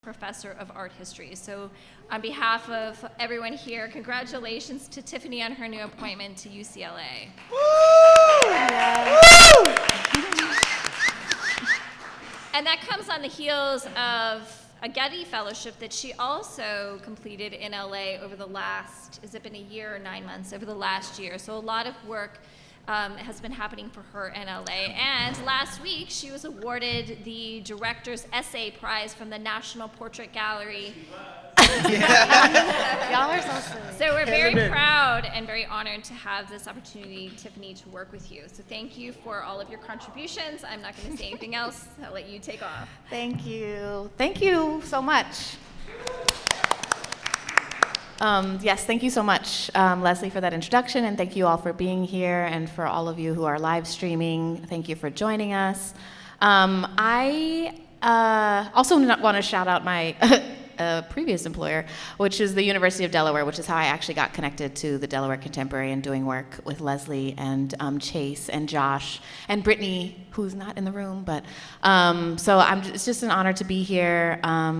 Professor of Art History. So on behalf of everyone here, congratulations to Tiffany on her new appointment to UCLA. Woo! And that comes on the heels of a Getty Fellowship that she also completed in LA over the last, has it been a year or 9 months, over the last year. So a lot of work has been happening for her in LA. And last week, she was awarded the Director's Essay Prize from the National Portrait Gallery. Y'all are so silly. So we're very proud and very honored to have this opportunity, Tiffany, to work with you. So thank you for all of your contributions. I'm not going to say anything else. I'll let you take off. Thank you. Thank you so much. Yes, thank you so much, Leslie, for that introduction, and thank you all for being here, and for all of you who are live streaming, thank you for joining us. I also want to shout out my previous employer, which is the University of Delaware, which is how I actually got connected to the Delaware Contemporary and doing work with Leslie and Chase and Josh and Brittany, who's not in the room, but so it's just an honor to be here.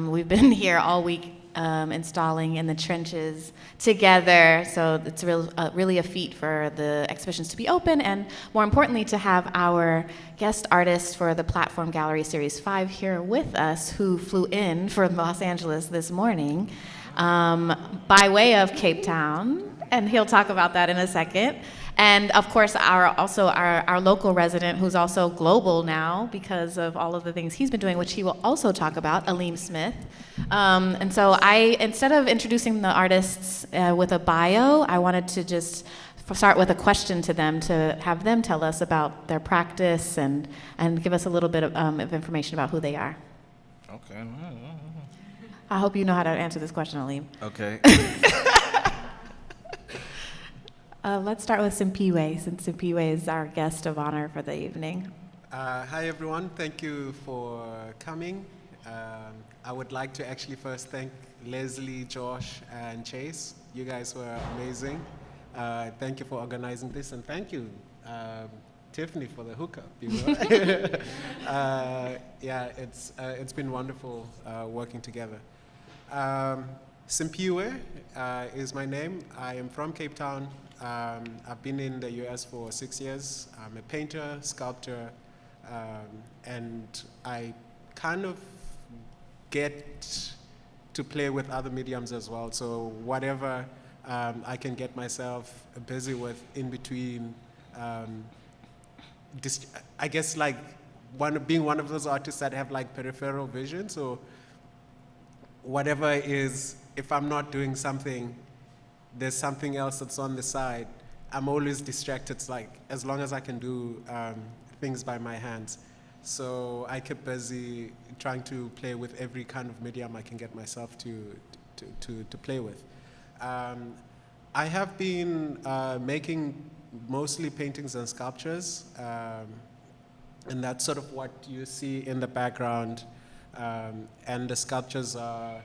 We've been here all week installing in the trenches together, so it's really a feat for the exhibitions to be open, and more importantly to have our guest artist for the Platform Gallery Series 5 here with us, who flew in from Los Angeles this morning by way of Cape Town, and he'll talk about that in a second. And of course, our local resident, who's also global now because of all of the things he's been doing, which he will also talk about, Aleem Smith. And so instead of introducing the artists with a bio, I wanted to just start with a question to them, to have them tell us about their practice and give us a little bit of information about who they are. Okay. I hope you know how to answer this question, Aleem. Okay. Let's start with Simpiwe, since Simpiwe is our guest of honor for the evening. Hi, everyone. Thank you for coming. I would like to actually first thank Leslie, Josh, and Chase. You guys were amazing. Thank you for organizing this, and thank you, Tiffany, for the hookup. You know? Yeah, it's been wonderful working together. Simpiwe is my name. I am from Cape Town. I've been in the US for 6 years. I'm a painter, sculptor, and I kind of get to play with other mediums as well. So whatever I can get myself busy with in between, I guess like being one of those artists that have like peripheral vision. So whatever is, if I'm not doing something, there's something else that's on the side. I'm always distracted. It's like, as long as I can do things by my hands. So I keep busy trying to play with every kind of medium I can get myself to play with. I have been making mostly paintings and sculptures, and that's sort of what you see in the background. And the sculptures are,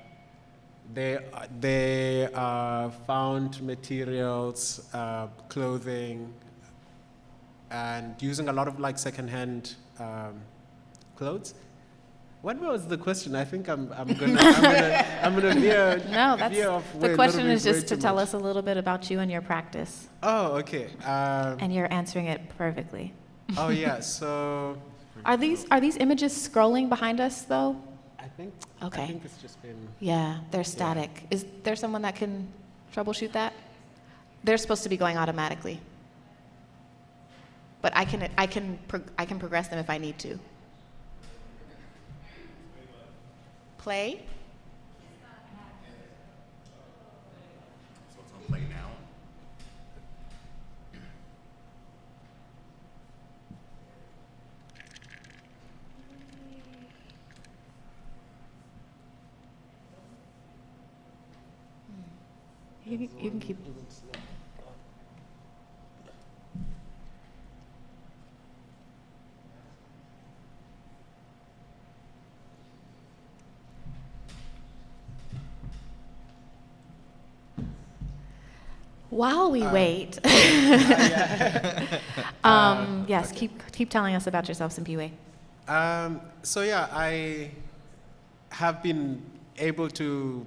they are found materials, clothing, and using a lot of like secondhand clothes. What was the question? I think I'm gonna veer. No, the question is just to tell much. us a little bit about you and your practice. Oh, okay. And you're answering it perfectly. Oh yeah. So Are these images scrolling behind us though? I think. Okay. I think it's just been. Yeah, they're static. Is there someone that can troubleshoot that? They're supposed to be going automatically. But I can progress them if I need to. Play? So it's on play now? You can keep. While we wait, yes, okay. keep telling us about yourself, Simpiwe. So yeah, I have been able to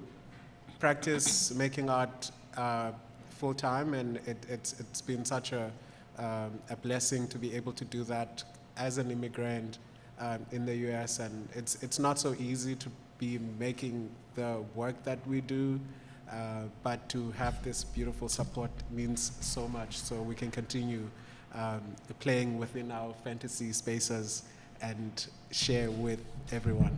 practice making art full time, and it's been such a blessing to be able to do that as an immigrant in the U.S. And it's not so easy to be making the work that we do, but to have this beautiful support means so much. So we can continue playing within our fantasy spaces and share with everyone.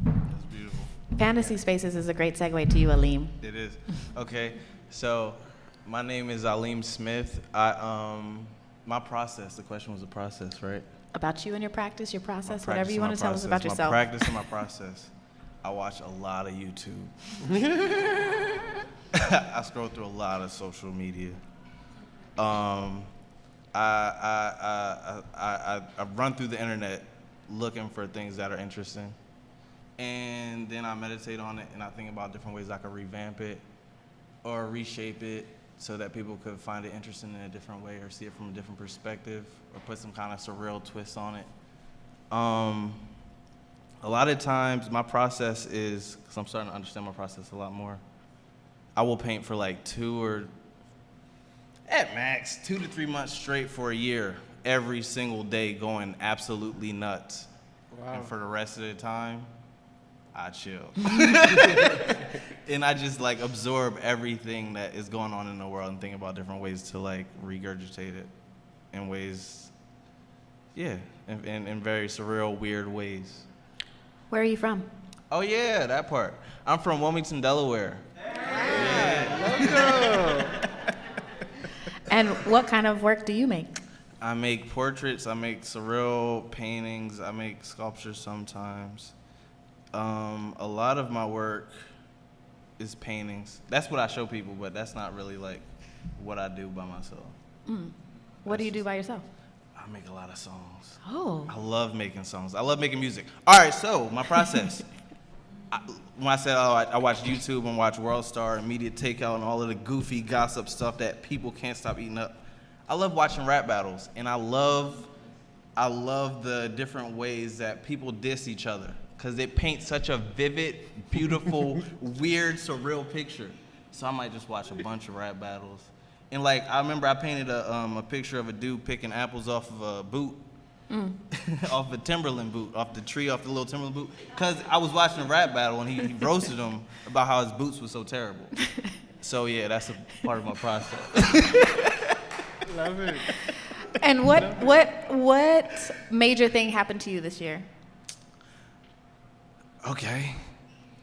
That's beautiful. Fantasy Spaces is a great segue to you, Aleem. It is. Okay, so my name is Aleem Smith. My process, the question was a process, right? About you and your practice, your process, My whatever practice you and want to my tell us about process. yourself. My practice and my process. I watch a lot of YouTube. I scroll through a lot of social media. I run through the internet looking for things that are interesting. And then I meditate on it, and I think about different ways I could revamp it or reshape it so that people could find it interesting in a different way or see it from a different perspective or put some kind of surreal twist on it. A lot of times my process is, because I'm starting to understand my process a lot more, I will paint for like 2 or at max 2 to 3 months straight for a year, every single day going absolutely nuts. Wow. And for the rest of the time, I chill. And I just like absorb everything that is going on in the world and think about different ways to like regurgitate it in ways, yeah, in very surreal, weird ways. Where are you from? Oh yeah, that part. I'm from Wilmington, Delaware. And what kind of work do you make? I make portraits, I make surreal paintings, I make sculptures sometimes. A lot of my work is paintings. That's what I show people, but that's not really like what I do by myself. What do you do by yourself? I make a lot of songs. Oh. I love making songs. I love making music. All right, so my process. When I said, I watch YouTube and watch World Star and Media Takeout and all of the goofy gossip stuff that people can't stop eating up, I love watching rap battles, and I love the different ways that people diss each other, because it paints such a vivid, beautiful, weird, surreal picture. So I might just watch a bunch of rap battles. And like, I remember I painted a picture of a dude picking apples off of a boot, off a Timberland boot, off the tree, off the little Timberland boot, because I was watching a rap battle and he roasted him about how his boots were so terrible. So yeah, that's a part of my process. Love it. And what major thing happened to you this year? Okay.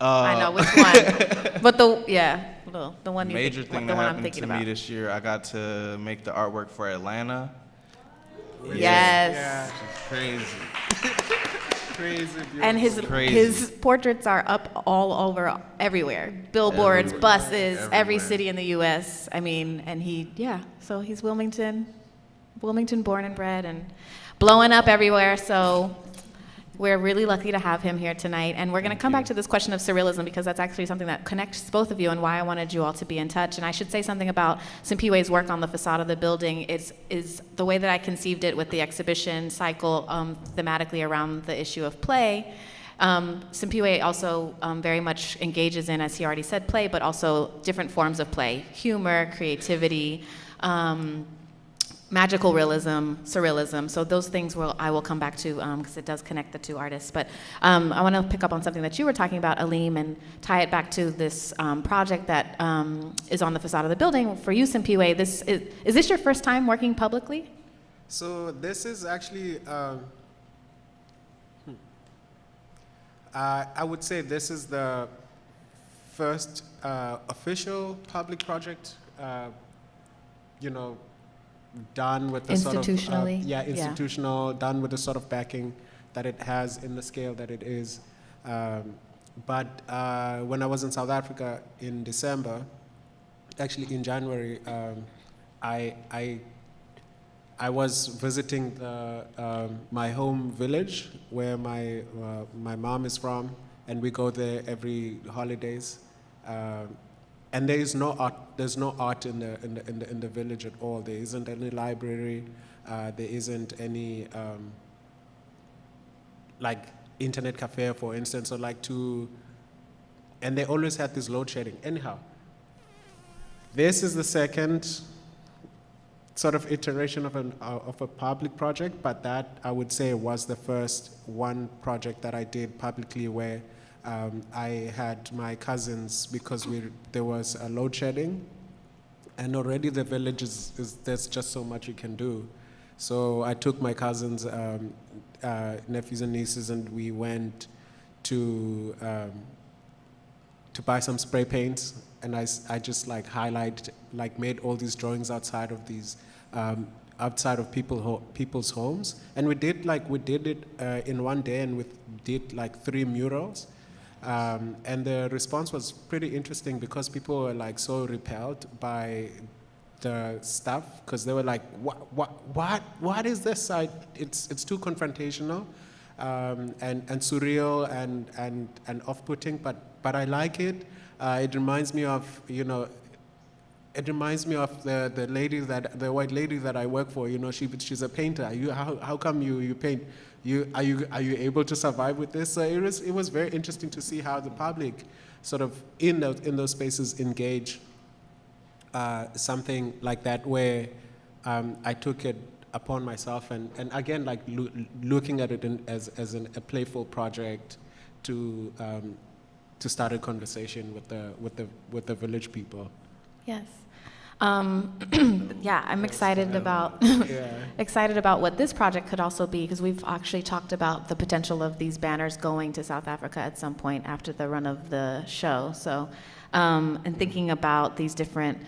I know which one, but the one you Major think, thing the that one I'm happened thinking to about. me this year, I got to make the artwork for Atlanta. Yes. Crazy. Crazy beautiful. And Crazy. his portraits are up all over everywhere. Billboards, buses, every Everywhere. city in the U.S. I mean, and so he's Wilmington born and bred and blowing up everywhere. So we're really lucky to have him here tonight. And we're going to come back to this question of surrealism, because that's actually something that connects both of you and why I wanted you all to be in touch. And I should say something about Simpiwe's work on the facade of the building is the way that I conceived it with the exhibition cycle thematically around the issue of play. Simpiwe also very much engages in, as he already said, play, but also different forms of play: humor, creativity, magical realism, surrealism. So those things I will come back to because it does connect the two artists. But I want to pick up on something that you were talking about, Aleem, and tie it back to this project that is on the facade of the building. For you, Simpiwe, is this your first time working publicly? So this is actually, I would say this is the first official public project, done with the sort of Institutionally? institutional, done with the sort of backing that it has in the scale that it is. But when I was in South Africa in December, actually in January, I was visiting my home village where my mom is from, and we go there every holidays. And there is no art. There's no art in the village at all. There isn't any library. There isn't any internet cafe, for instance, or like and they always had this load shedding. Anyhow, this is the second sort of iteration of a public project, but that I would say was the first one project that I did publicly where I had my cousins, because there was a load shedding, and already the village there's just so much you can do. So I took my cousins, nephews and nieces, and we went to buy some spray paints, and I just made all these drawings outside of people's homes, and we did it in one day, and we did like 3 murals, and the response was pretty interesting because people were like so repelled by the stuff, because they were like, what is this? It's too confrontational, and surreal and off-putting, but I like it. It reminds me of the white lady that I work for. She's a painter. How come you paint? Are you able to survive with this? So it was very interesting to see how the public sort of in those spaces engage something like that, where I took it upon myself, and again, like looking at it as a playful project to start a conversation with the village people. Yes. Yeah, I'm excited about Yeah. excited about what this project could also be, because we've actually talked about the potential of these banners going to South Africa at some point after the run of the show. So, and thinking about these different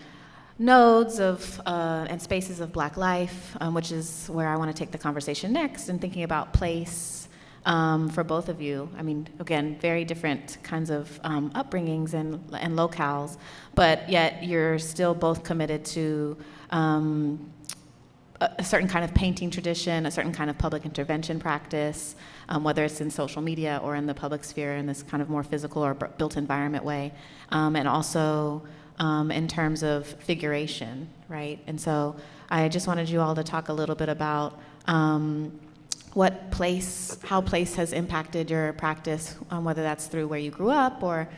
nodes of and spaces of Black life, which is where I want to take the conversation next, and thinking about place for both of you. I mean, again, very different kinds of upbringings and locales, but yet you're still both committed to a certain kind of painting tradition, a certain kind of public intervention practice, whether it's in social media or in the public sphere in this kind of more physical or built environment way, and also in terms of figuration, right? And so I just wanted you all to talk a little bit about how place has impacted your practice, whether that's through where you grew up or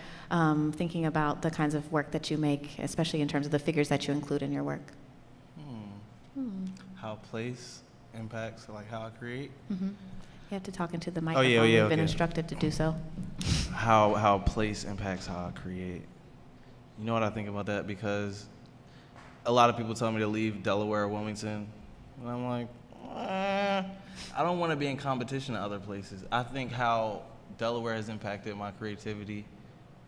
thinking about the kinds of work that you make, especially in terms of the figures that you include in your work. How place impacts, like how I create? Mm-hmm. You have to talk into the microphone. yeah, You've been okay. instructed to do so. How place impacts how I create. You know what I think about that? Because a lot of people tell me to leave Delaware or Wilmington, and I'm like, I don't want to be in competition to other places. I think how Delaware has impacted my creativity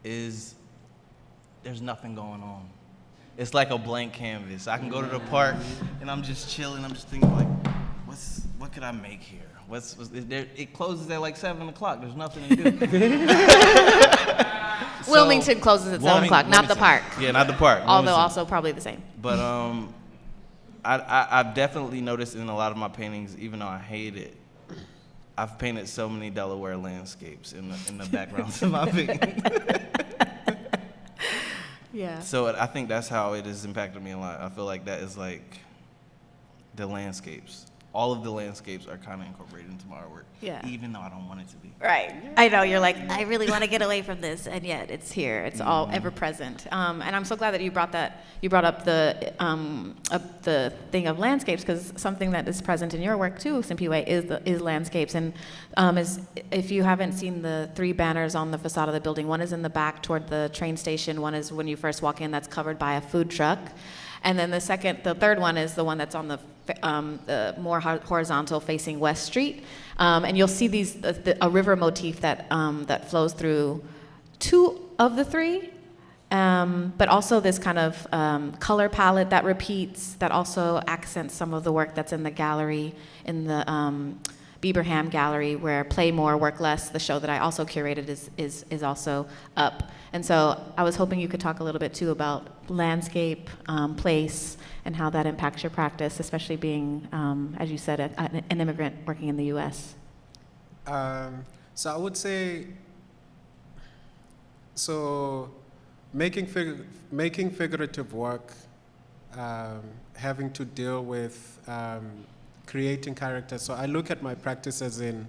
is there's nothing going on. It's like a blank canvas. I can go to the park and I'm just chilling. I'm just thinking like, what could I make here? It closes at like 7 o'clock. There's nothing to do. Wilmington closes at 7 o'clock, not the park. Yeah, not the park. Although Wilmington. also probably the same. But I've definitely noticed in a lot of my paintings, even though I hate it, I've painted so many Delaware landscapes in the backgrounds of my paintings. Yeah. So I think that's how it has impacted me a lot. I feel like that is like the landscapes. All of the landscapes are kind of incorporated into my artwork, even though I don't want it to be. Right. I know, you're like, I really want to get away from this, and yet it's here. It's all ever present. And I'm so glad that you brought up the thing of landscapes, because something that is present in your work too, Simpiwe, is landscapes. And if you haven't seen the 3 banners on the facade of the building, one is in the back toward the train station, one is when you first walk in that's covered by a food truck. And then the third one is the one that's on the more horizontal facing West Street. And you'll see a river motif that flows through 2 of the 3, but also this kind of color palette that repeats, that also accents some of the work that's in the gallery, in the Beaverham Gallery, where Play More, Work Less, the show that I also curated, is also up. And so I was hoping you could talk a little bit too about landscape, place, and how that impacts your practice, especially being, as you said, an immigrant working in the U.S. So I would say, making figurative work, having to deal with creating characters. So I look at my practice as in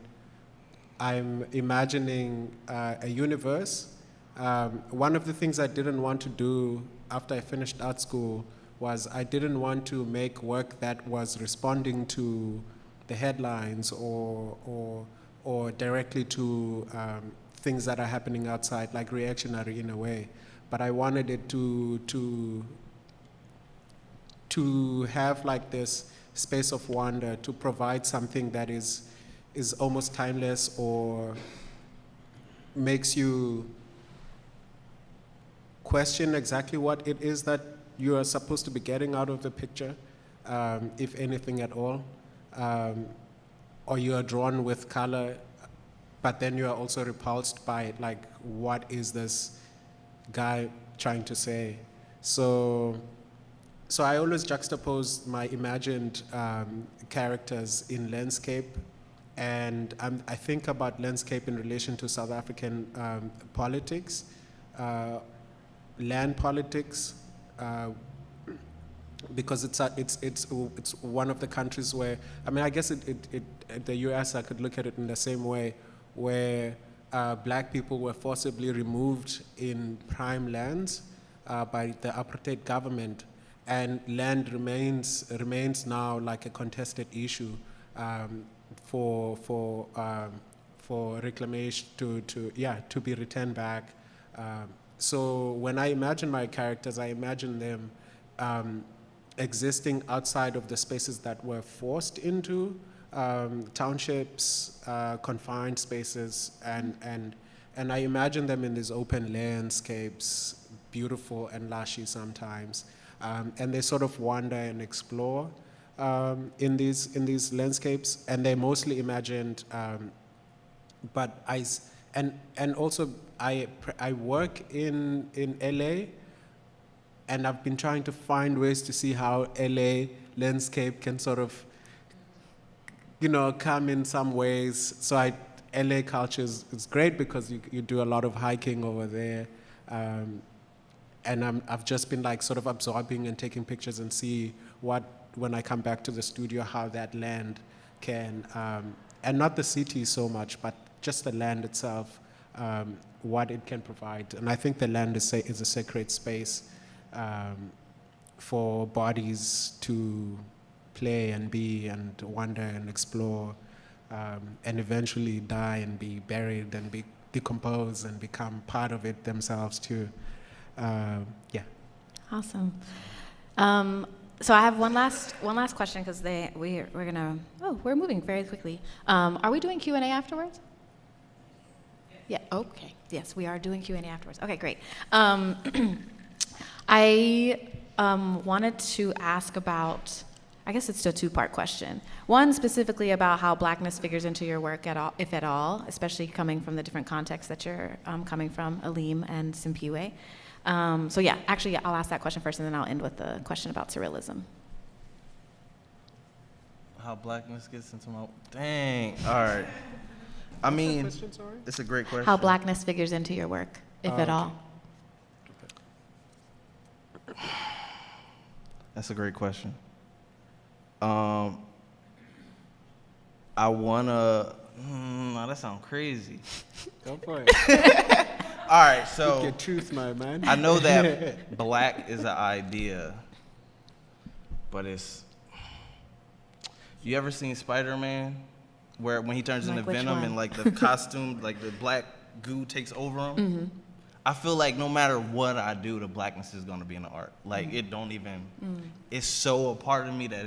I'm imagining a universe. One of the things I didn't want to do after I finished art school was I didn't want to make work that was responding to the headlines or directly to things that are happening outside, like reactionary in a way. But I wanted it to have like this space of wonder, to provide something that is almost timeless or makes you question exactly what it is that you are supposed to be getting out of the picture, if anything at all. Or you are drawn with color, but then you are also repulsed by it, like, what is this guy trying to say? So I always juxtapose my imagined characters in landscape, and I think about landscape in relation to South African politics, land politics, because it's one of the countries where, I mean, I guess the U.S. I could look at it in the same way, where black people were forcibly removed in prime lands by the apartheid government, and land remains now like a contested issue for reclamation to be returned back. So when I imagine my characters, I imagine them existing outside of the spaces that were forced into, townships, confined spaces, and I imagine them in these open landscapes, beautiful and lushy sometimes, and they sort of wander and explore in these landscapes, and they're mostly imagined. But also I work in LA, and I've been trying to find ways to see how LA landscape can sort of, come in some ways. So LA culture is great because you do a lot of hiking over there, and I've just been like sort of absorbing and taking pictures and see when I come back to the studio, how that land can, and not the city so much, but just the land itself, what it can provide. And I think the land is a sacred space for bodies to play and be and wander and explore, and eventually die and be buried and be decomposed and become part of it themselves too. Awesome. So I have one last question because we're moving very quickly. Are we doing Q&A afterwards? Yeah. Okay. Yes, we are doing Q&A afterwards. Okay, great. I wanted to ask about, I guess it's a two-part question. One specifically about how blackness figures into your work at all, if at all, especially coming from the different contexts that you're coming from, Aleem and Simpiwe. Actually, I'll ask that question first, and then I'll end with the question about surrealism. How blackness gets into my... Dang. All right. I mean, question, sorry? It's a great question. How blackness figures into your work, if at all. That's a great question. I wanna... that sounds crazy. Go for it. All right, so... Speak your truth, my man. I know that black is an idea, but it's... You ever seen Spider-Man? Where when he turns into Venom and like the costume, like the black goo takes over him? Mm-hmm. I feel like no matter what I do, the blackness is gonna be in the art. Like it don't even, it's so a part of me that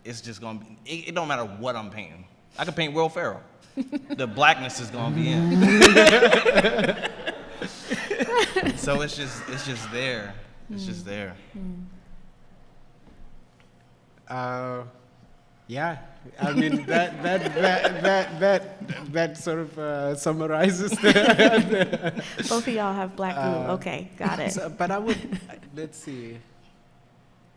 it's just gonna be, it don't matter what I'm painting. I could paint Will Ferrell. The blackness is gonna be in. So it's just there. It's just there. Yeah, I mean that sort of summarizes the. Both of y'all have black goo. Okay, got it. But I would, let's see.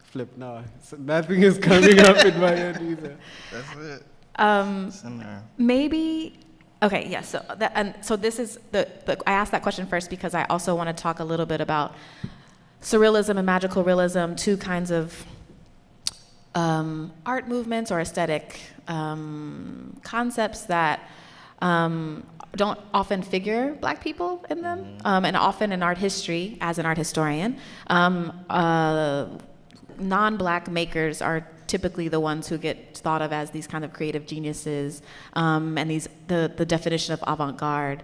Flip now. So nothing is coming up in my head either. That's it. It's in there. Maybe. Okay. Yeah. So this is I asked that question first because I also want to talk a little bit about surrealism and magical realism, two kinds of art movements or aesthetic concepts that don't often figure Black people in them, and often in art history, as an art historian, non-Black makers are typically the ones who get thought of as these kind of creative geniuses, and the definition of avant-garde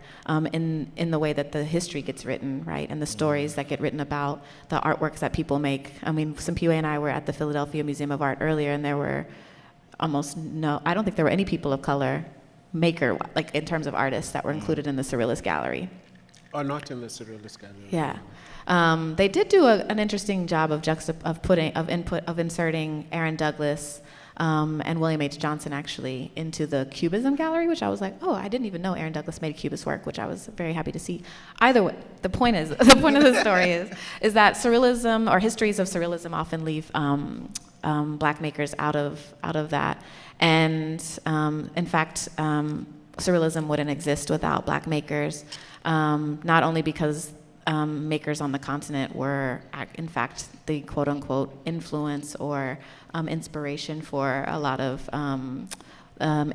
in the way that the history gets written, right, and the stories that get written about the artworks that people make. I mean, Simpiwe and I were at the Philadelphia Museum of Art earlier, and there were I don't think there were any people of color like in terms of artists that were included in the Surrealist Gallery. Or not in the Surrealist Gallery. Yeah. They did do an interesting job of inserting Aaron Douglas and William H. Johnson actually into the Cubism Gallery, which I was like, oh, I didn't even know Aaron Douglas made Cubist work, which I was very happy to see. Either way, the point of the story is that Surrealism or histories of Surrealism often leave Black makers out of that, and in fact, Surrealism wouldn't exist without Black makers, not only because makers on the continent were, in fact, the quote-unquote influence or inspiration for a lot of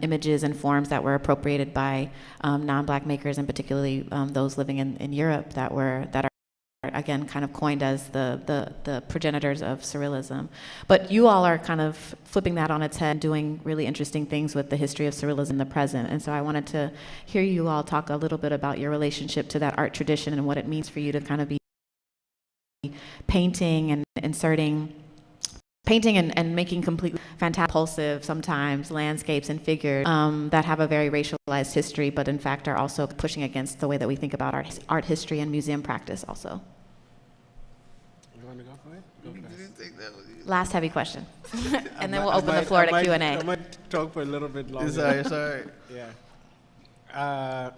images and forms that were appropriated by non-Black makers, and particularly those living in Europe that are again kind of coined as the progenitors of Surrealism. But you all are kind of flipping that on its head, doing really interesting things with the history of Surrealism in the present. And so I wanted to hear you all talk a little bit about your relationship to that art tradition and what it means for you to kind of be painting and inserting painting and making completely fantastic, impulsive, sometimes landscapes and figures that have a very racialized history, but in fact are also pushing against the way that we think about art history and museum practice also. You want to go for it? Go first. Last heavy question. And then we'll open the floor to Q&A. I might talk for a little bit longer. It's all right. Yeah.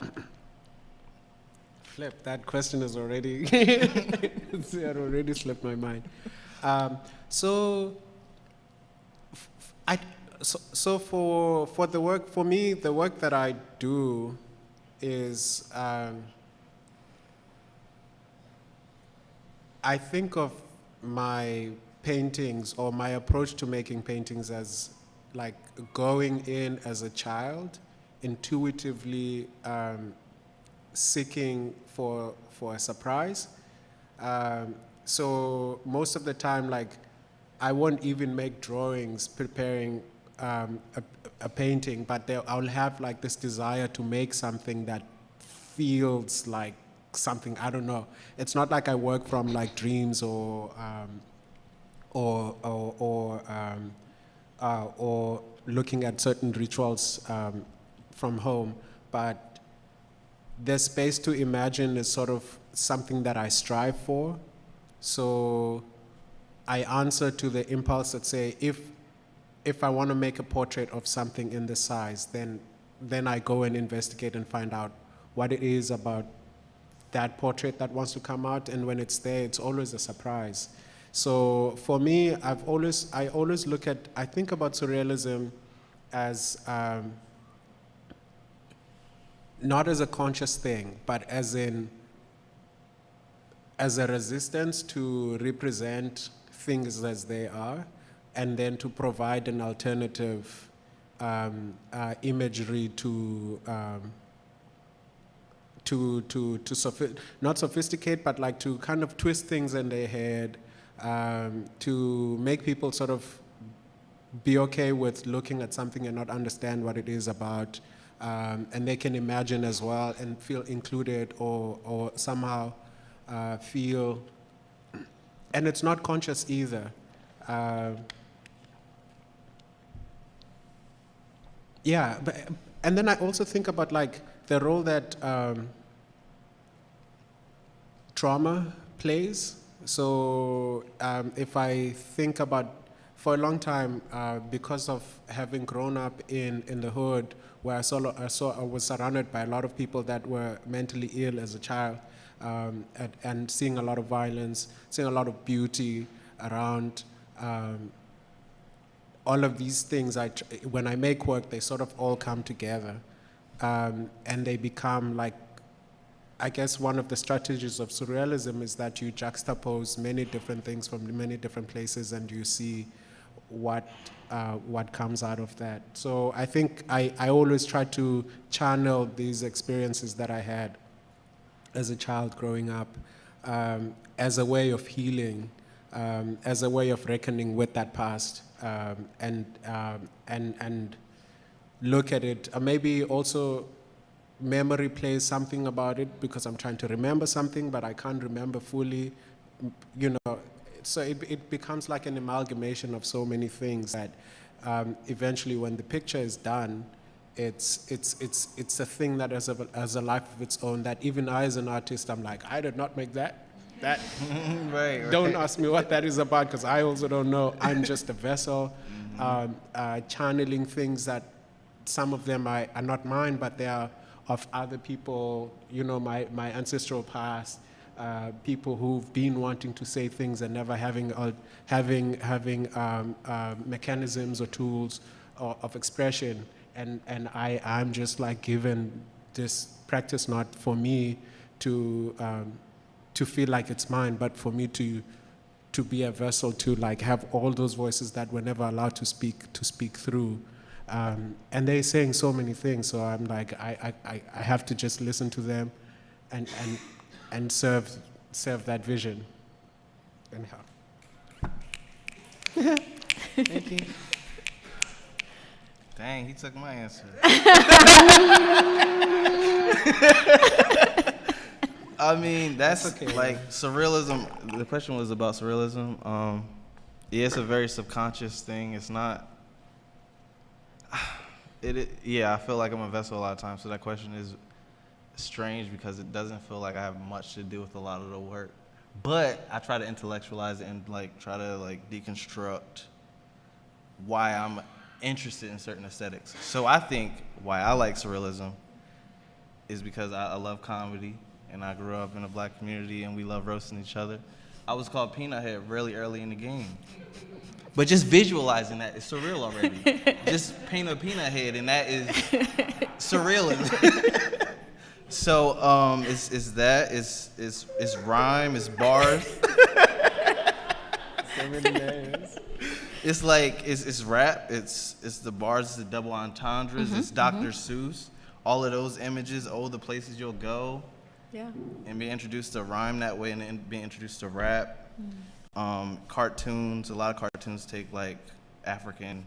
Flip, that question is already, it already slipped my mind. So for the work, for me, the work that I do is, I think of my paintings or my approach to making paintings as like going in as a child, intuitively seeking for a surprise. So most of the time, like, I won't even make drawings preparing a painting, but I'll have like this desire to make something that feels like something, I don't know. It's not like I work from like dreams or looking at certain rituals from home, but the space to imagine is sort of something that I strive for. So I answer to the impulse that say, if I want to make a portrait of something in this size, then I go and investigate and find out what it is about that portrait that wants to come out, and when it's there, it's always a surprise. So for me, I always look at, I think about Surrealism as not as a conscious thing, but as a resistance to represent things as they are, and then to provide an alternative imagery not sophisticate, but like to kind of twist things in their head, to make people sort of be okay with looking at something and not understand what it is about, and they can imagine as well and feel included or somehow feel, and it's not conscious either. And then I also think about like the role that trauma plays. So if I think about, for a long time, because of having grown up in the hood, where I was surrounded by a lot of people that were mentally ill as a child, and seeing a lot of violence, seeing a lot of beauty around. All of these things, when I make work, they sort of all come together, and they become like, I guess one of the strategies of Surrealism is that you juxtapose many different things from many different places, and you see what comes out of that. So I think I always try to channel these experiences that I had as a child growing up as a way of healing, as a way of reckoning with that past, and look at it. Maybe also memory plays something about it because I'm trying to remember something, but I can't remember fully, you know. So it becomes like an amalgamation of so many things that eventually when the picture is done, it's a thing that has a life of its own that even I as an artist, I'm like, I did not make that. Right. Don't ask me what that is about because I also don't know. I'm just a vessel, channeling things that some of them are not mine, but they are of other people, you know, my ancestral past, people who've been wanting to say things and never having mechanisms or tools of expression. And I'm just like given this practice not for me to feel like it's mine, but for me to be a vessel to like have all those voices that were never allowed to speak through. And they're saying so many things, so I'm like, I have to just listen to them and serve that vision. And how? Thank you. Dang, he took my answer. I mean, that's okay, like surrealism. The question was about surrealism. Yeah, it's a very subconscious thing. It's not. Yeah, I feel like I'm a vessel a lot of times. So that question is strange because it doesn't feel like I have much to do with a lot of the work. But I try to intellectualize it and like try to like deconstruct why I'm interested in certain aesthetics. So I think why I like surrealism is because I love comedy and I grew up in a black community and we love roasting each other. I was called Peanut Head really early in the game. But just visualizing that is surreal already. Just paint a peanut head and that is surrealism. So it's that, it's rhyme, it's bars. So many layers. It's like it's rap, it's the bars, it's the double entendres, it's Dr. Seuss. All of those images, the places you'll go. Yeah. And be introduced to rhyme that way and then being introduced to rap. Cartoons, a lot of cartoons take like African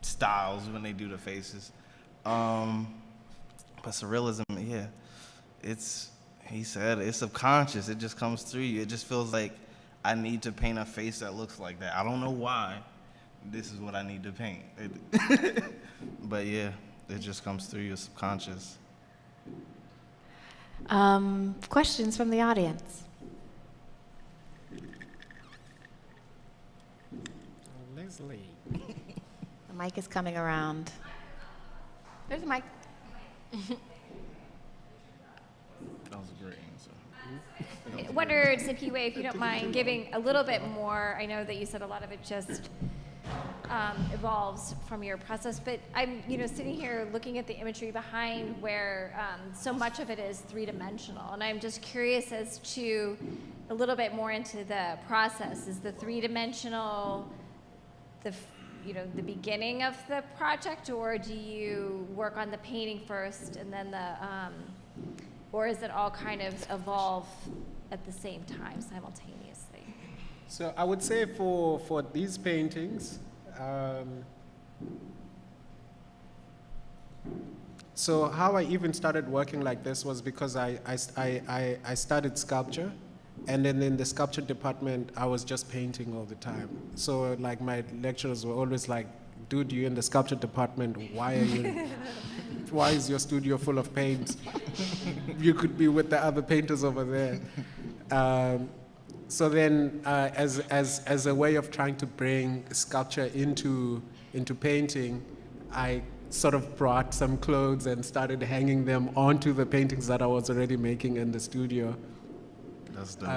styles when they do the faces. But surrealism, yeah, he said it's subconscious. It just comes through you. It just feels like I need to paint a face that looks like that. I don't know why. This is what I need to paint. But yeah, it just comes through your subconscious. Questions from the audience? Leslie. The mic is coming around. There's a mic. That was a great answer. I wondered, Zipiwe, if you don't mind giving a little bit more. I know that you said a lot of it just evolves from your process, but I'm, sitting here looking at the imagery behind where so much of it is three-dimensional, and I'm just curious as to a little bit more into the process. Is the three-dimensional the beginning of the project, or do you work on the painting first and then or is it all kind of evolve at the same time, simultaneously? So I would say for these paintings, so how I even started working like this was because I studied sculpture, and then in the sculpture department, I was just painting all the time. So like my lecturers were always like, dude, you're in the sculpture department, why is your studio full of paint? You could be with the other painters over there. So then, as a way of trying to bring sculpture into painting, I sort of brought some clothes and started hanging them onto the paintings that I was already making in the studio. That's dope.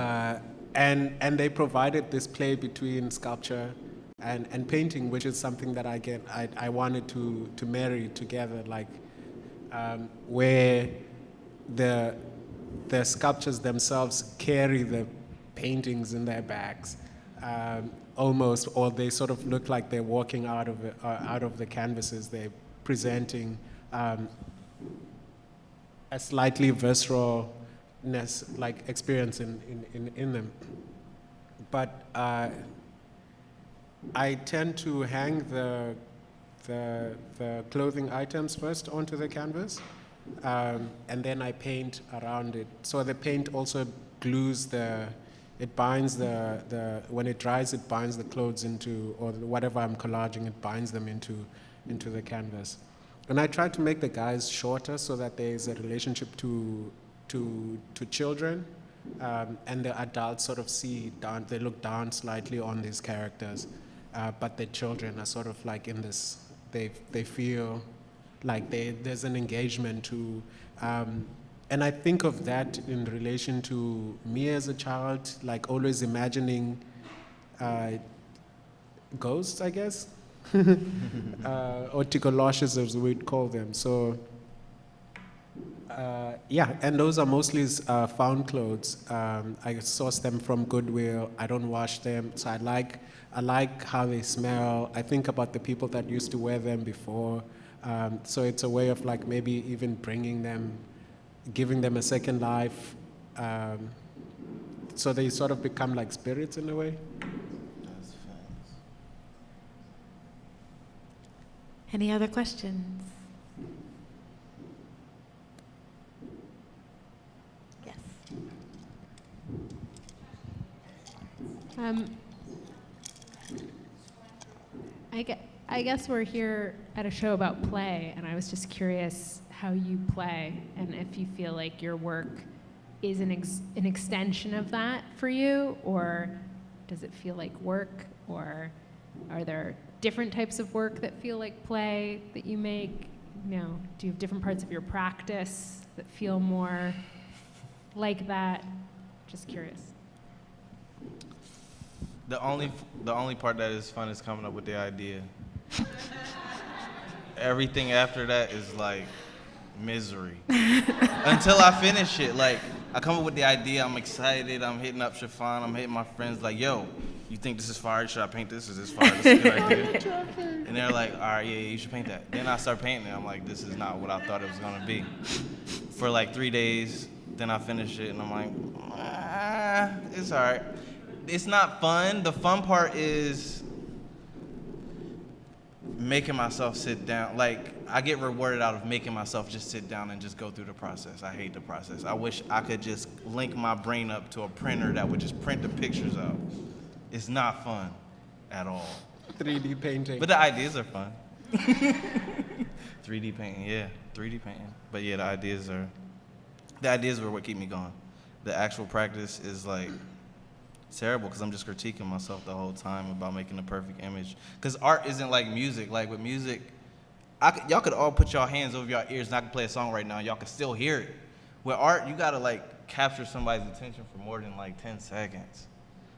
And they provided this play between sculpture and painting, which is something that I wanted to marry together, like where the sculptures themselves carry the paintings in their bags, almost, or they sort of look like they're walking out of the canvases. They're presenting a slightly visceralness, like experience in them. But I tend to hang the clothing items first onto the canvas, and then I paint around it. So the paint also glues it binds when it dries, it binds the clothes into, or whatever I'm collaging, it binds them into the canvas. And I try to make the guys shorter so that there is a relationship to children, and the adults sort of see down, they look down slightly on these characters, but the children are sort of like in this, they feel like there's an engagement to, and I think of that in relation to me as a child, like always imagining ghosts, I guess, or tikoloshes as we'd call them. So yeah, and those are mostly found clothes. I source them from Goodwill. I don't wash them, so I like how they smell. I think about the people that used to wear them before. So it's a way of like maybe even bringing them, giving them a second life. So they sort of become like spirits in a way. Any other questions? Yes. I guess we're here at a show about play, and I was just curious how you play and if you feel like your work is an extension of that for you, or does it feel like work, or are there different types of work that feel like play that you make? You know, do you have different parts of your practice that feel more like that? Just curious. The only part that is fun is coming up with the idea. Everything after that is like misery. Until I finish it, like I come up with the idea, I'm excited, I'm hitting up Chiffon, I'm hitting my friends like, yo, you think this is fire? Should I paint this? Is this fire? This is a good idea. And they're like, all right, yeah, you should paint that. Then I start painting it. I'm like, this is not what I thought it was gonna be. For like 3 days, then I finish it, and I'm like, it's all right. It's not fun. The fun part is making myself sit down. Like, I get rewarded out of making myself just sit down and just go through the process. I hate the process. I wish I could just link my brain up to a printer that would just print the pictures out. It's not fun at all. 3D painting. But the ideas are fun. 3D painting, yeah, 3D painting. But yeah, the ideas are what keep me going. The actual practice is like, it's terrible because I'm just critiquing myself the whole time about making the perfect image. Because art isn't like music. Like with music, y'all could all put y'all hands over your ears and I could play a song right now and y'all could still hear it. With art, you gotta like capture somebody's attention for more than like 10 seconds.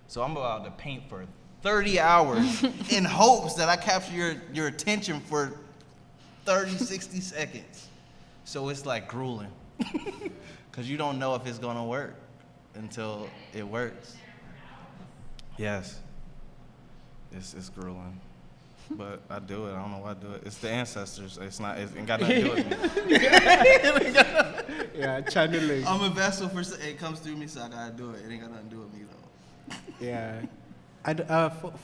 So I'm about to paint for 30 hours in hopes that I capture your attention for 30, 60 seconds. So it's like grueling. Because you don't know if it's gonna work until it works. Yes, it's grueling, but I do it. I don't know why I do it. It's the ancestors. It ain't got nothing to do with me. Yeah, channeling. I'm a vessel for, it comes through me, so I gotta do it. It ain't got nothing to do with me though. Yeah,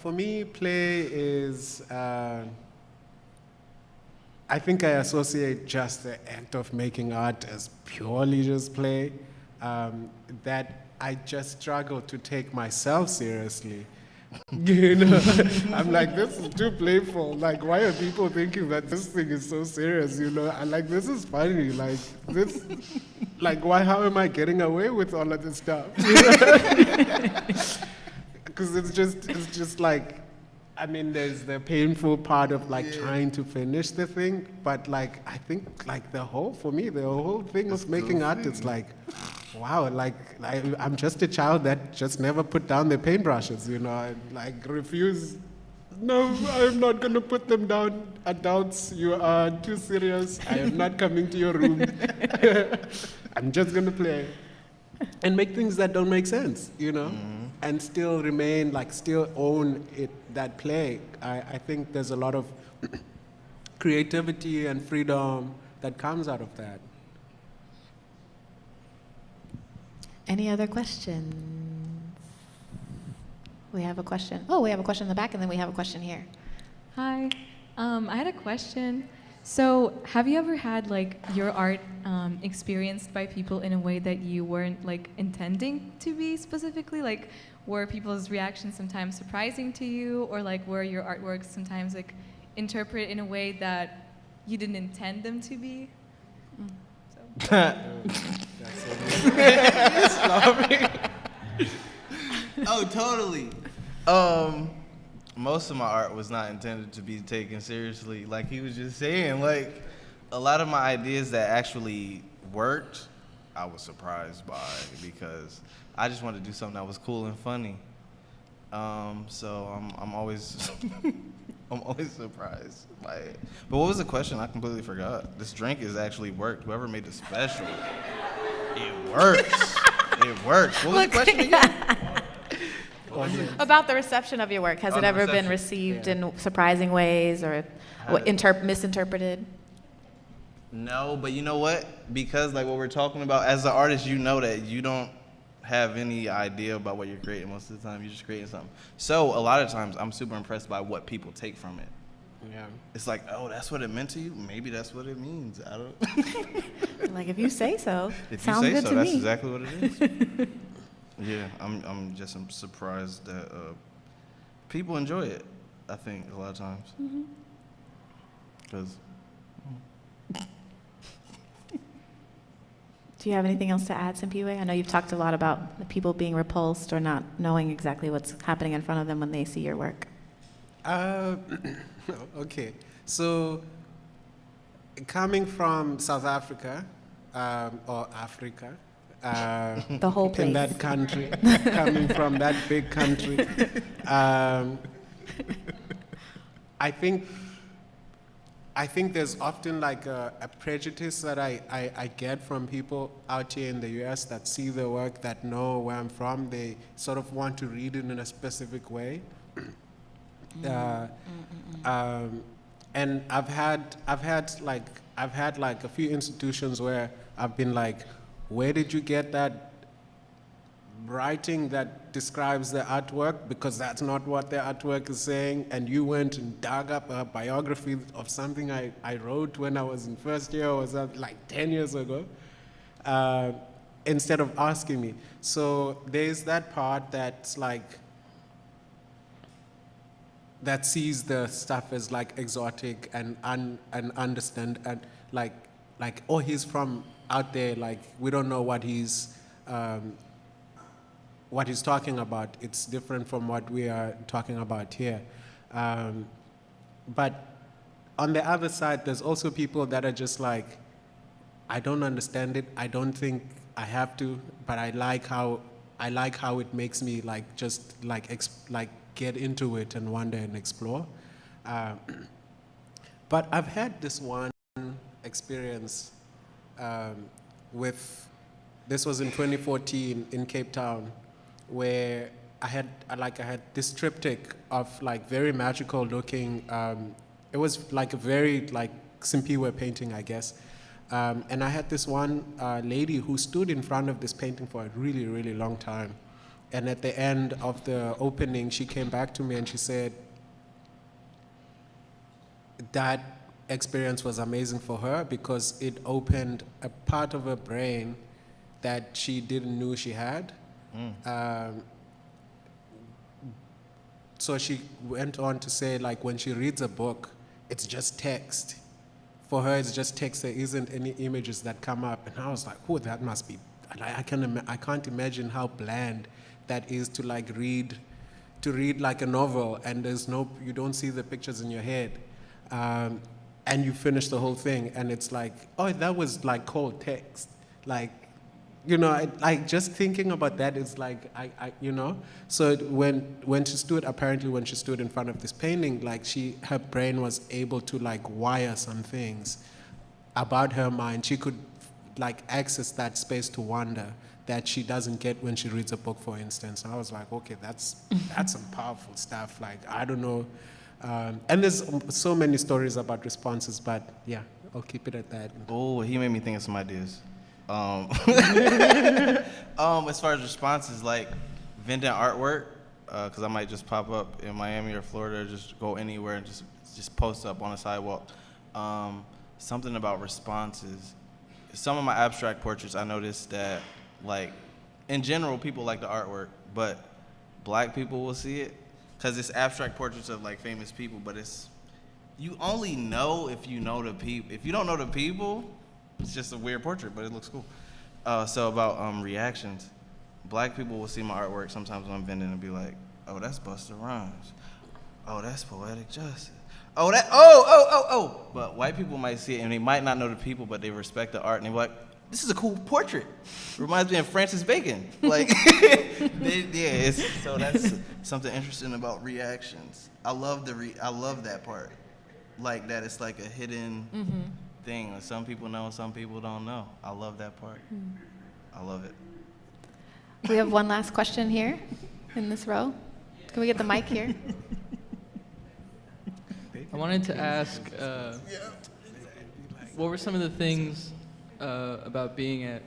for me, play is, I think I associate just the act of making art as purely just play, that I just struggle to take myself seriously. You know, I'm like, this is too playful. Like, why are people thinking that this thing is so serious? You know, I'm like, this is funny. Like, this, like, why? How am I getting away with all of this stuff? Because it's just like, I mean, there's the painful part of like trying to finish the thing, but like, I think like the whole thing of making art is like, wow, like I'm just a child that just never put down the paintbrushes, you know, I like refuse. No, I'm not gonna put them down. Adults, you are too serious. I am not coming to your room. I'm just gonna play and make things that don't make sense, you know. and still remain, like still own it, that play. I think there's a lot of creativity and freedom that comes out of that. Any other questions? We have a question. Oh, we have a question in the back, and then we have a question here. Hi, I had a question. So, have you ever had like your art experienced by people in a way that you weren't like intending to be specifically? Like, were people's reactions sometimes surprising to you, or like were your artworks sometimes like interpreted in a way that you didn't intend them to be? Oh, totally. Most of my art was not intended to be taken seriously. Like he was just saying, like a lot of my ideas that actually worked, I was surprised by because I just wanted to do something that was cool and funny. So I'm always I'm always surprised by it. But what was the question? I completely forgot. This drink has actually worked. Whoever made the special, it works. It works. What was the question again? About the reception of your work. Has Oh, it the ever been reception. received in surprising ways or misinterpreted? No, but you know what? Because like what we're talking about, as an artist, you know that you don't have any idea about what you're creating most of the time. You're just creating something. So a lot of times, I'm super impressed by what people take from it. Yeah. It's like, oh, that's what it meant to you? Maybe that's what it means. I don't. Like, if you say so. If Sounds you say good so, to that's me. exactly what it is. Yeah, I'm just surprised that people enjoy it. I think a lot of times. Because. Do you have anything else to add, Simpiwe? I know you've talked a lot about the people being repulsed or not knowing exactly what's happening in front of them when they see your work. Okay, so coming from South Africa, or Africa, The whole in place. that country, coming from that big country, I think there's often like a prejudice that I get from people out here in the US that see the work, that know where I'm from. They sort of want to read it in a specific way. And I've had like a few institutions where I've been like, where did you get that writing that describes the artwork? Because that's not what the artwork is saying. And you went and dug up a biography of something I wrote when I was in first year or something, like 10 years ago, instead of asking me. So there's that part that's like, that sees the stuff as like exotic and understand and like oh, he's from out there, like we don't know what he's talking about. It's different from what we are talking about here. But on the other side, there's also people that are just like, I don't understand it. I don't think I have to, but I like how it makes me like just like get into it and wonder and explore. But I've had this one experience this was in 2014 in Cape Town, where I had this triptych of like very magical looking, it was like a very like Simpiwe painting, I guess. And I had this one lady who stood in front of this painting for a really, really long time. And at the end of the opening, she came back to me and she said that experience was amazing for her because it opened a part of her brain that she didn't know she had. So she went on to say, like, when she reads a book, it's just text. For her, it's just text. There isn't any images that come up. And I was like, oh, that must be, I can't imagine how bland that is to like read like a novel and you don't see the pictures in your head. And you finish the whole thing and it's like, oh, that was like cold text. Like, you know, like just thinking about that is like, you know. So when she stood in front of this painting, like her brain was able to like wire some things about her mind. She could like access that space to wonder that she doesn't get when she reads a book, for instance. And I was like, okay, that's some powerful stuff. Like, I don't know. And there's so many stories about responses, but yeah, I'll keep it at that. Oh, he made me think of some ideas. As far as responses, like vending artwork, because I might just pop up in Miami or Florida, or just go anywhere and just post up on the sidewalk. Something about responses. Some of my abstract portraits, I noticed that, like, in general, people like the artwork, but black people will see it, because it's abstract portraits of, like, famous people, but you only know if you know the people. If you don't know the people, it's just a weird portrait, but it looks cool. So about reactions, black people will see my artwork sometimes when I'm vending and be like, oh, that's Busta Rhymes. Oh, that's Poetic Justice. Oh. But white people might see it and they might not know the people, but they respect the art and they're like, this is a cool portrait. Reminds me of Francis Bacon. Like, so that's something interesting about reactions. I love that part. Like that it's like a hidden thing. Some people know, some people don't know. I love that part. I love it. We have one last question here in this row. Can we get the mic here? I wanted to ask, what were some of the things about being at,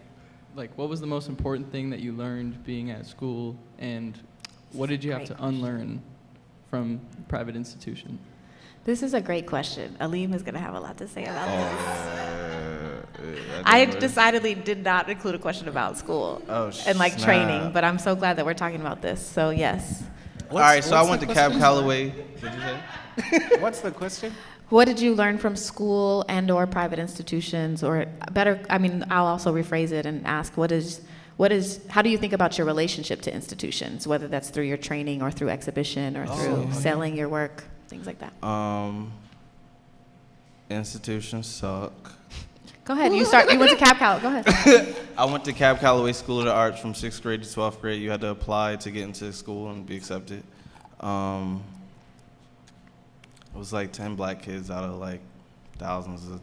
like, what was the most important thing that you learned being at school, and what did you have to unlearn from private institution? This is a great question. Aleem is going to have a lot to say about this. I decidedly did not include a question about school and like training, but I'm so glad that we're talking about this. So yes. All right, so I went to Cab Calloway. What'd you say? What's the question? What did you learn from school and or private institutions, or better, I mean, I'll also rephrase it and ask, how do you think about your relationship to institutions, whether that's through your training or through exhibition or through selling your work, things like that? Institutions suck. Go ahead, you went to Cab Calloway, go ahead. I went to Cab Calloway School of the Arts from 6th grade to 12th grade. You had to apply to get into school and be accepted. It was like 10 black kids out of like thousands of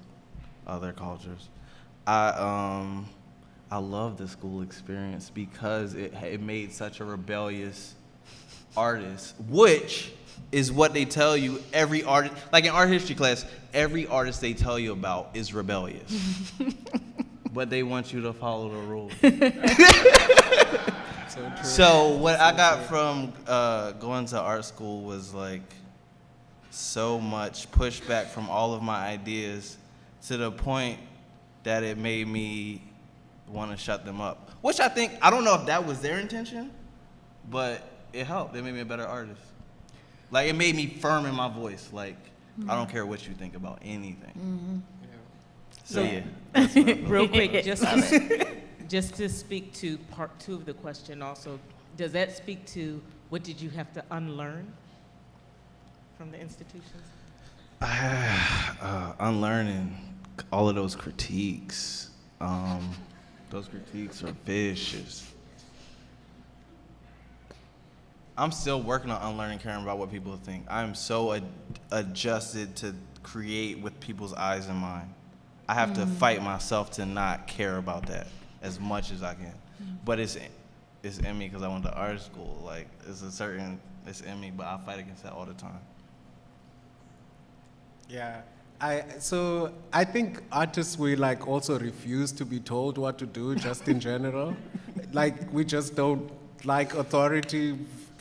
other cultures. I love the school experience because it made such a rebellious artist, which is what they tell you every artist, like in art history class, every artist they tell you about is rebellious. But they want you to follow the rules. So what I got from going to art school was like so much pushback from all of my ideas to the point that it made me want to shut them up. Which I don't know if that was their intention, but it helped. It made me a better artist. Like, it made me firm in my voice. Like, I don't care what you think about anything. So, yeah. Real quick, just to speak to part 2 of the question also, does that speak to what did you have to unlearn from the institutions? Unlearning all of those critiques. Those critiques are vicious. I'm still working on unlearning caring about what people think. I'm so adjusted to create with people's eyes in mind. I have to fight myself to not care about that as much as I can. But it's in me because I went to art school. Like, it's in me, but I fight against that all the time. Yeah, so I think artists, we like also refuse to be told what to do just in general. Like, we just don't like authority,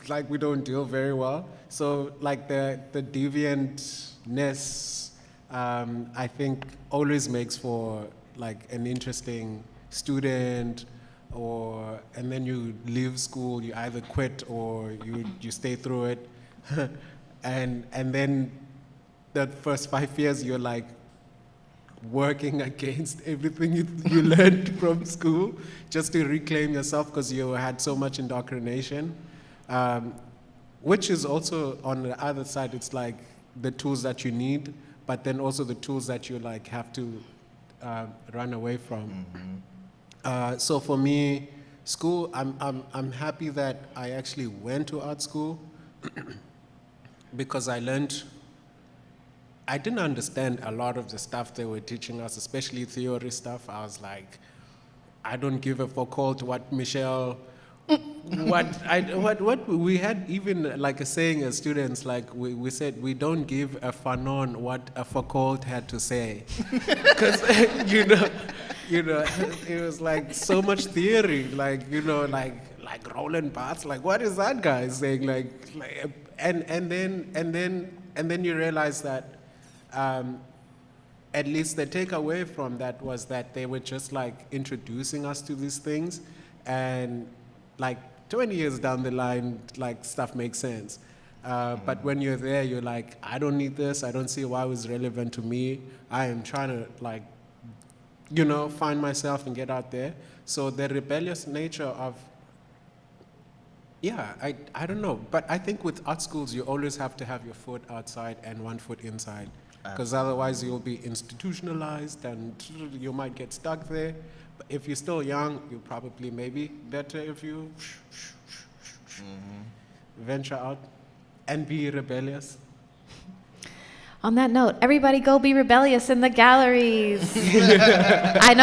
like we don't deal very well. So like the deviantness, I think always makes for like an interesting student, and then you leave school, you either quit or you stay through it. and then the first 5 years you're like working against everything you learned from school just to reclaim yourself because you had so much indoctrination, which is also on the other side, it's like the tools that you need, but then also the tools that you like have to run away from. So for me, school, I'm happy that I actually went to art school because I didn't understand a lot of the stuff they were teaching us, especially theory stuff. I was like, I don't give a fuck all to what Michelle, what we had even like a saying as students, like we said, we don't give a fanon what a faculty had to say. Because, it was like so much theory, like, like Roland Barthes, like what is that guy saying? And then you realize that at least the takeaway from that was that they were just like introducing us to these things, and like 20 years down the line, like stuff makes sense. But when you're there, you're like, I don't need this. I don't see why it was relevant to me. I am trying to like, find myself and get out there. So the rebellious nature of, I don't know. But I think with art schools, you always have to have your foot outside and one foot inside. Because otherwise you'll be institutionalized and you might get stuck there. But if you're still young, you're probably maybe better if you venture out and be rebellious. On that note, everybody go be rebellious in the galleries. I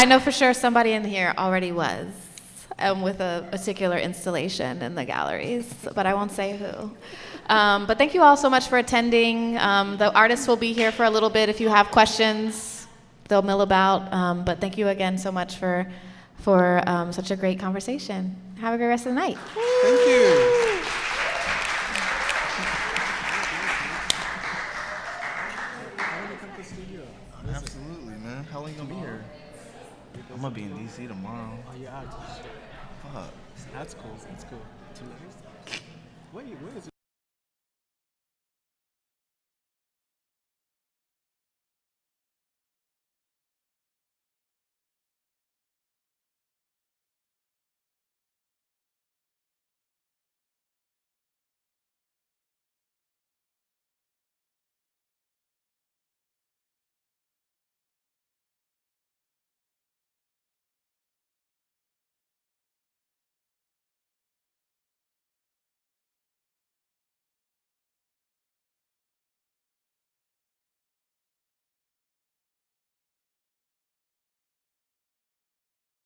know for sure somebody in here already was with a particular installation in the galleries, but I won't say who. But thank you all so much for attending. The artists will be here for a little bit. If you have questions, they'll mill about. But thank you again so much for such a great conversation. Have a great rest of the night. Thank you. Absolutely, man. How long you gonna be here? I'm gonna be in DC tomorrow. Oh, you're out. Fuck. That's cool. That's cool. Where is